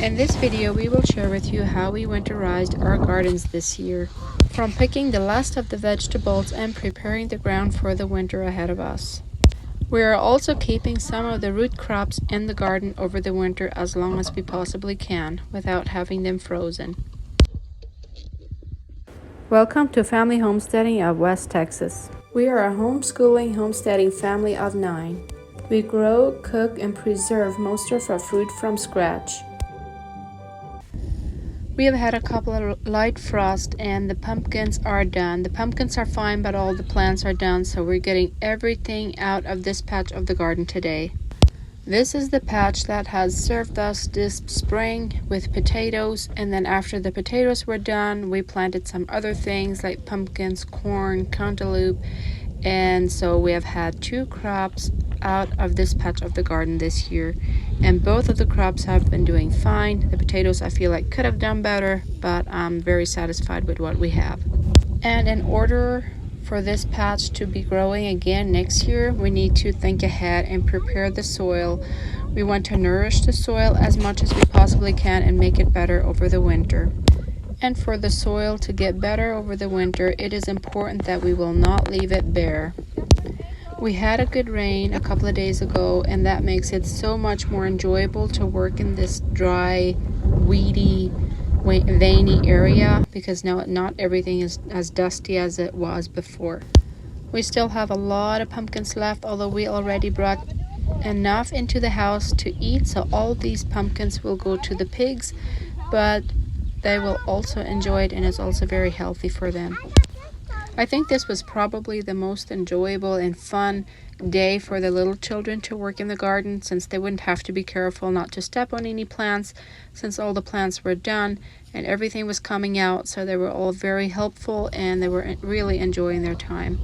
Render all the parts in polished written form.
In this video, we will share with you how we winterized our gardens this year, from picking the last of the vegetables and preparing the ground for the winter ahead of us. We are also keeping some of the root crops in the garden over the winter as long as we possibly can, without having them frozen. Welcome to Family Homesteading of West Texas. We are a homeschooling homesteading family of 9. We grow, cook, and preserve most of our food from scratch. We have had a couple of light frost and the pumpkins are done. The pumpkins are fine, but all the plants are done, so we're getting everything out of this patch of the garden today. This is the patch that has served us this spring with potatoes, and then after the potatoes were done, we planted some other things like pumpkins, corn, cantaloupe, and so we have had 2 crops out of this patch of the garden this year, and both of the crops have been doing fine. The potatoes I feel like could have done better, but I'm very satisfied with what we have. And in order for this patch to be growing again next year, we need to think ahead and prepare the soil. We want to nourish the soil as much as we possibly can and make it better over the winter. And for the soil to get better over the winter, it is important that we will not leave it bare. We had a good rain a couple of days ago, and that makes it so much more enjoyable to work in this dry, weedy, veiny area, because now not everything is as dusty as it was before. We still have a lot of pumpkins left, although we already brought enough into the house to eat, so all these pumpkins will go to the pigs, but they will also enjoy it, and it's also very healthy for them. I think this was probably the most enjoyable and fun day for the little children to work in the garden, since they wouldn't have to be careful not to step on any plants, since all the plants were done and everything was coming out, so they were all very helpful and they were really enjoying their time.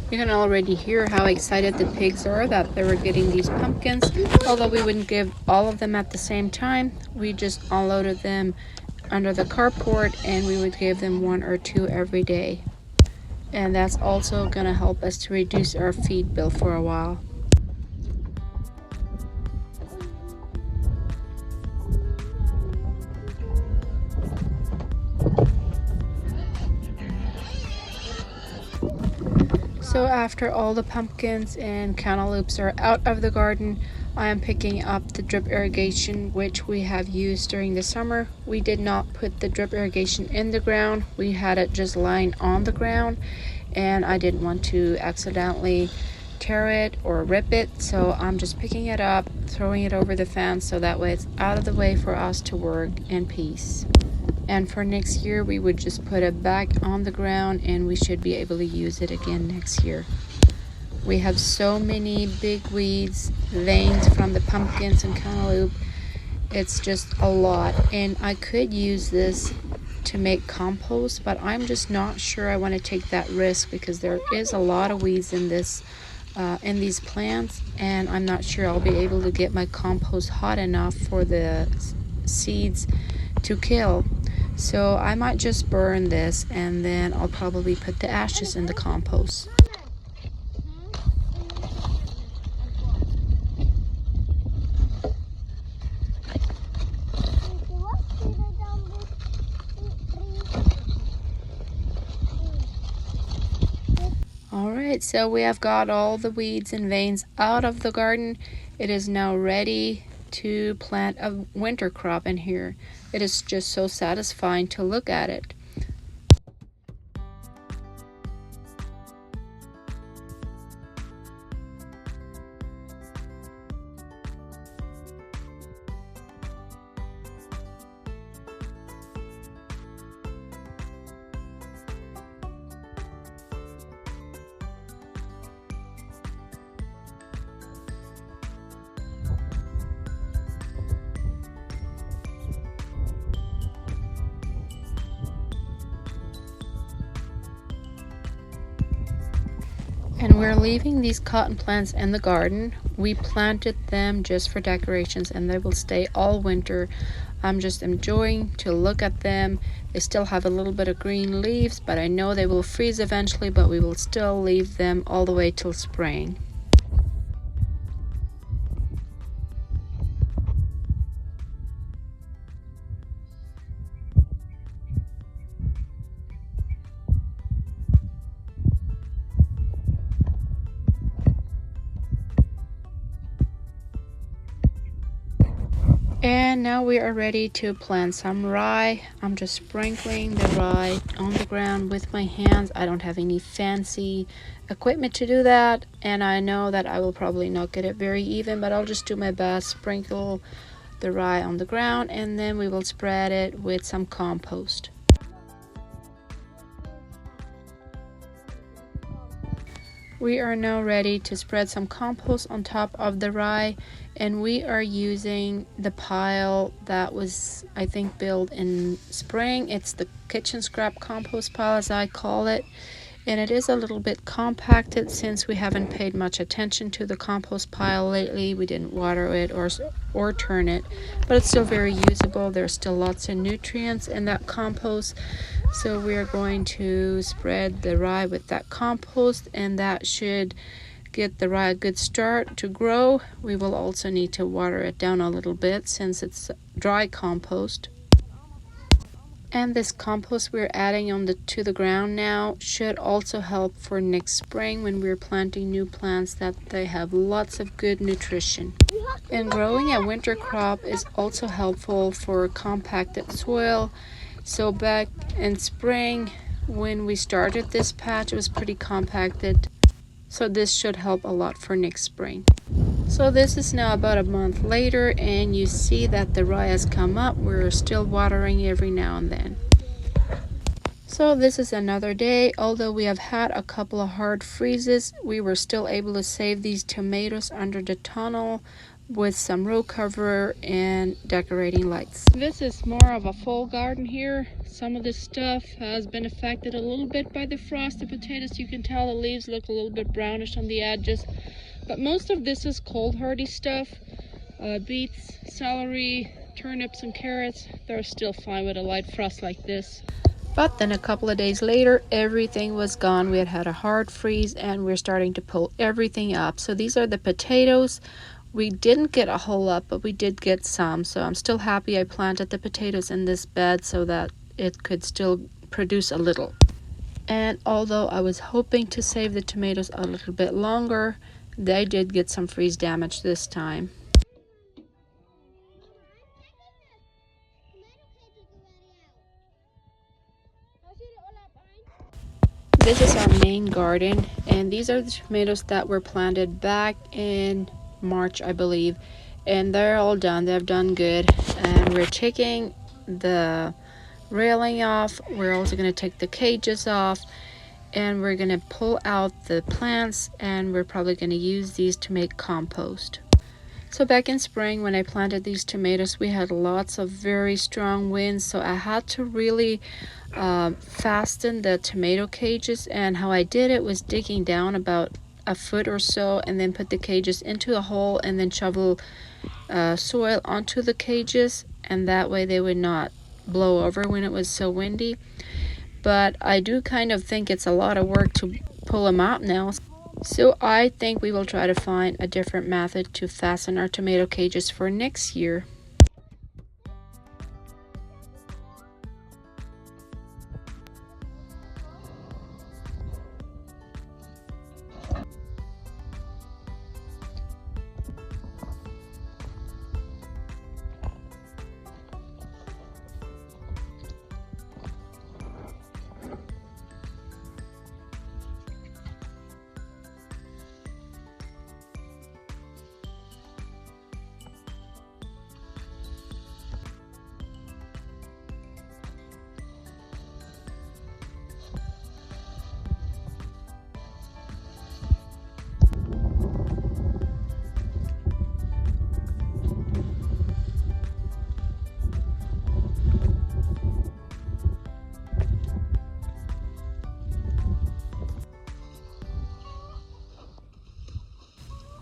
You can already hear how excited the pigs are that they were getting these pumpkins. Although we wouldn't give all of them at the same time, we just unloaded them under the carport and we would give them 1 or 2 every day. And that's also going to help us to reduce our feed bill for a while. So after all the pumpkins and cantaloupes are out of the garden, I am picking up the drip irrigation which we have used during the summer. We did not put the drip irrigation in the ground. We had it just lying on the ground, and I didn't want to accidentally tear it or rip it, so I'm just picking it up, throwing it over the fence, so that way it's out of the way for us to work in peace. And for next year, we would just put it back on the ground and we should be able to use it again next year. We have so many big weeds, veins from the pumpkins and cantaloupe. It's just a lot, and I could use this to make compost, but I'm just not sure I want to take that risk, because there is a lot of weeds in this in these plants, and I'm not sure I'll be able to get my compost hot enough for the seeds to kill. So I might just burn this, and then I'll probably put the ashes in the compost. Alright, so we have got all the weeds and veins out of the garden. It is now ready to plant a winter crop in here. It is just so satisfying to look at it. And we're leaving these cotton plants in the garden. We planted them just for decorations and they will stay all winter. I'm just enjoying to look at them. They still have a little bit of green leaves, but I know they will freeze eventually, but we will still leave them all the way till spring. And now we are ready to plant some rye. I'm just sprinkling the rye on the ground with my hands. I don't have any fancy equipment to do that, and I know that I will probably not get it very even, but I'll just do my best. Sprinkle the rye on the ground, and then we will spread it with some compost. We are now ready to spread some compost on top of the rye, and we are using the pile that was, I think, built in spring. It's the kitchen scrap compost pile, as I call it, and it is a little bit compacted since we haven't paid much attention to the compost pile lately. We didn't water it or turn it, but it's still very usable. There's still lots of nutrients in that compost. So we are going to spread the rye with that compost, and that should get the rye a good start to grow. We will also need to water it down a little bit since it's dry compost. And this compost we're adding to the ground now should also help for next spring when we're planting new plants, that they have lots of good nutrition. And growing a winter crop is also helpful for compacted soil. So back in spring when we started this patch, it was pretty compacted. So this should help a lot for next spring. So this is now about a month later, and you see that the rye has come up. We're still watering every now and then. So this is another day. Although we have had a couple of hard freezes, we were still able to save these tomatoes under the tunnel with some row cover and decorating lights. This is more of a full garden here. Some of this stuff has been affected a little bit by the frost. The potatoes, you can tell the leaves look a little bit brownish on the edges, but most of this is cold hardy stuff. Beets, celery, turnips and carrots, they're still fine with a light frost like this. But then a couple of days later, everything was gone. We had a hard freeze and we're starting to pull everything up. So these are the potatoes. We didn't get a whole lot, but we did get some. So I'm still happy I planted the potatoes in this bed so that it could still produce a little. And although I was hoping to save the tomatoes a little bit longer, they did get some freeze damage this time. This is our main garden, and these are the tomatoes that were planted back in March, I believe, and they're all done. They've done good, and we're taking the railing off. We're also going to take the cages off, and we're going to pull out the plants, and we're probably going to use these to make compost. So back in spring when I planted these tomatoes, we had lots of very strong winds, so I had to really fasten the tomato cages, and how I did it was digging down about a foot or so and then put the cages into a hole and then shovel soil onto the cages, and that way they would not blow over when it was so windy. But I do kind of think it's a lot of work to pull them out now. So I think we will try to find a different method to fasten our tomato cages for next year.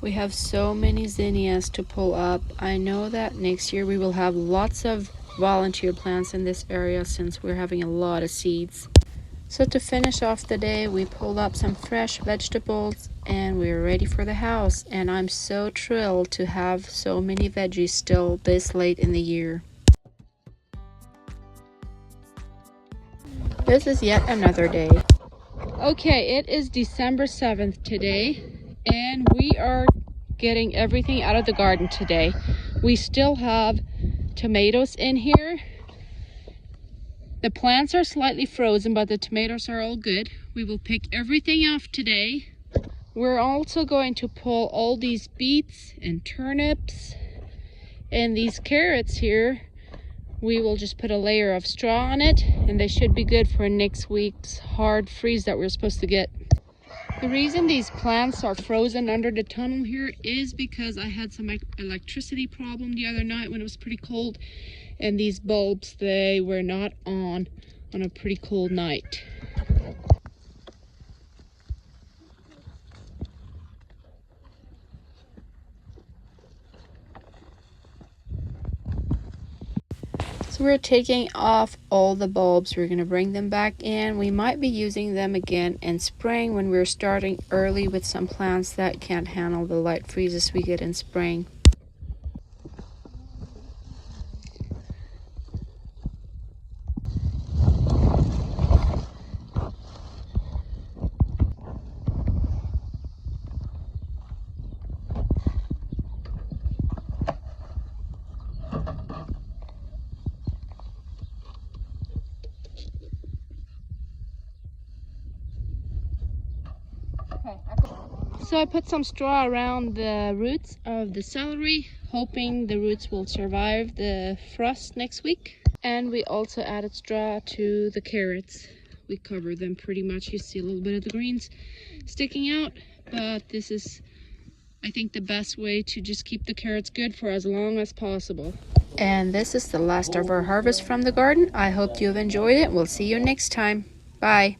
We have so many zinnias to pull up. I know that next year we will have lots of volunteer plants in this area since we're having a lot of seeds. So to finish off the day, we pulled up some fresh vegetables and we're ready for the house. And I'm so thrilled to have so many veggies still this late in the year. This is yet another day. Okay, it is December 7th today, and we are getting everything out of the garden today. We still have tomatoes in here. The plants are slightly frozen, but the tomatoes are all good. We will pick everything off today. We're also going to pull all these beets and turnips and these carrots here. We will just put a layer of straw on it, and they should be good for next week's hard freeze that we're supposed to get. The reason these plants are frozen under the tunnel here is because I had some electricity problem the other night when it was pretty cold, and these bulbs, they were not on a pretty cold night. So we're taking off all the bulbs. We're going to bring them back in. We might be using them again in spring when we're starting early with some plants that can't handle the light freezes we get in spring. So I put some straw around the roots of the celery, hoping the roots will survive the frost next week. And we also added straw to the carrots. We covered them pretty much. You see a little bit of the greens sticking out, but this is, I think, the best way to just keep the carrots good for as long as possible. And this is the last of our harvest from the garden. I hope you've enjoyed it. We'll see you next time. Bye.